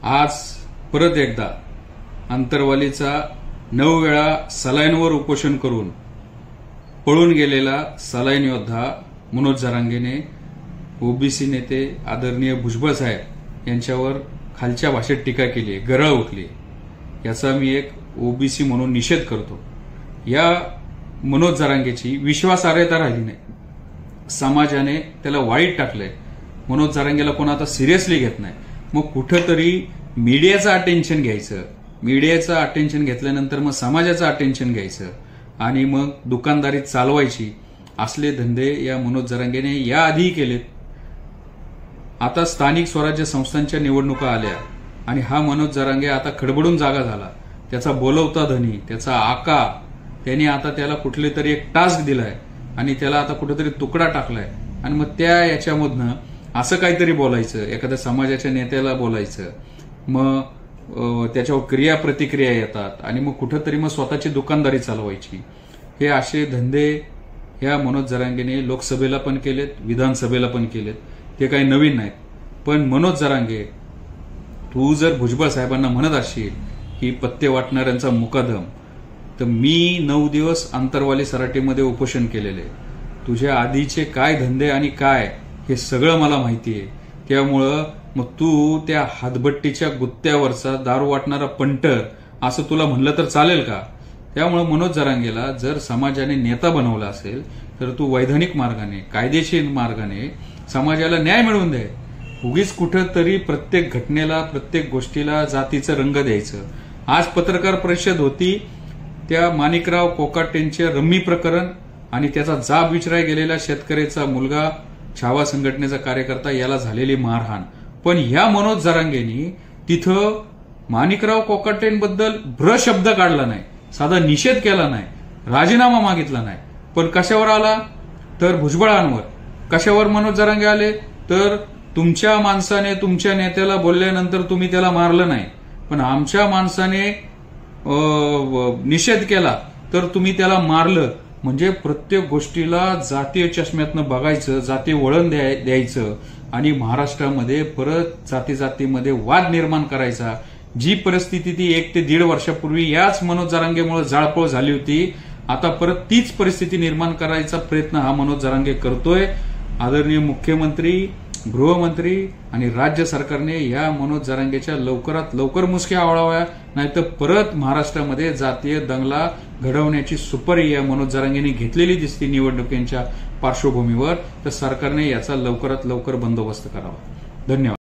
आज परत एकदा अंतरवालीचा 9 वेळा सलाईनवर उपोषण करून पळून गेलेला सलाईन योद्धा मनोज जरांगेने ओबीसी नेते आदरणीय भुजबळ साहेब यांच्यावर खालच्या भाषेत टीका केली आहे, गरळ उठली आहे। याचा मी एक ओबीसी म्हणून निषेध करतो। या मनोज जरांगेची विश्वासार्हता राहिली नाही, समाजाने त्याला वाईट टाकलंय। मनोज जरांगेला कोण आता सिरियसली घेत नाही। मग कुठेतरी मीडियाचं अटेन्शन घ्यायचं, मीडियाचं अटेन्शन घेतल्यानंतर मग समाजाचं अटेन्शन घ्यायचं आणि मग दुकानदारी चालवायची, असले धंदे या मनोज जरांगेने याआधी केलेत। आता स्थानिक स्वराज्य संस्थांच्या निवडणुका आल्या आणि हा मनोज जरांगे आता खडबडून जागा झाला। त्याचा बोलवता धनी, त्याचा आका, त्याने आता त्याला कुठले तरी एक टास्क दिलाय आणि त्याला आता कुठेतरी तुकडा टाकलाय आणि मग त्या याच्यामधनं असं काहीतरी बोलायचं, एखाद्या समाजाच्या नेत्याला बोलायचं, मग त्याच्यावर क्रिया प्रतिक्रिया येतात आणि मग कुठेतरी मग स्वतःची दुकानदारी चालवायची। हे असे धंदे या मनोज जरांगेने लोकसभेला पण केलेत, विधानसभेला पण केलेत। ते काही नवीन नाहीत। पण मनोज जरांगे, तू जर भुजबळ साहेबांना म्हणत असशील की पत्ते वाटणाऱ्यांचा मुकादम, तर मी 9 दिवस अंतरवाली सराटीमध्ये उपोषण केलेले। तुझ्या आधीचे काय धंदे आणि काय हे सगळं मला माहिती आहे। त्यामुळं मग तू त्या हातभट्टीच्या गुत्त्यावरचा दारू वाटणारा पंटर असं तुला म्हणलं तर चालेल का? त्यामुळे मनोज जरांगेला जर समाजाने नेता बनवला असेल तर तू वैधानिक मार्गाने, कायदेशीर मार्गाने समाजाला न्याय मिळवून दे। उगीच कुठंतरी प्रत्येक घटनेला, प्रत्येक गोष्टीला जातीचं रंग द्यायचं। आज पत्रकार परिषद होती, त्या माणिकराव कोकाटेंचे रम्मी प्रकरण आणि त्याचा जाब विचारायला गेलेला शेतकऱ्याचा मुलगा, छावा संघटनेचा कार्यकर्ता, याला झालेली मारहाण। पण ह्या मनोज जरांगेंनी तिथं माणिकराव कोकाटेंबद्दल भ्र शब्द काढला नाही, साधा निषेध केला नाही, राजीनामा मागितला नाही। पण कशावर आला? तर भुजबळांवर। कशावर मनोज जरांगे आले? तर तुमच्या माणसाने तुमच्या नेत्याला बोलल्यानंतर तुम्ही त्याला मारलं नाही, पण आमच्या माणसाने निषेध केला तर तुम्ही त्याला मारलं। म्हणजे प्रत्येक गोष्टीला जातीय चष्म्यातनं बघायचं, जाती वळण द्यायचं आणि महाराष्ट्रामध्ये परत जातीमध्ये वाद निर्माण करायचा। जी परिस्थिती ती 1 ते 1.5 वर्षापूर्वी याच मनोज जरांगेमुळे जाळपोळ झाली होती, आता परत तीच परिस्थिती निर्माण करायचा प्रयत्न हा मनोज जरांगे करतोय। आदरणीय मुख्यमंत्री, गृहमंत्री आणि राज्य सरकारने या मनोज जरांगेच्या लवकरात लवकर मुसक्या आवळाव्या, नाहीतर परत महाराष्ट्रामध्ये जातीय दंगला घडवण्याची सुपारी या मनोज जरांगेने घेतलेली दिसते निवडणुकींच्या पार्श्वभूमीवर। तर सरकारने याचा लवकरात लवकर बंदोबस्त करावा। धन्यवाद।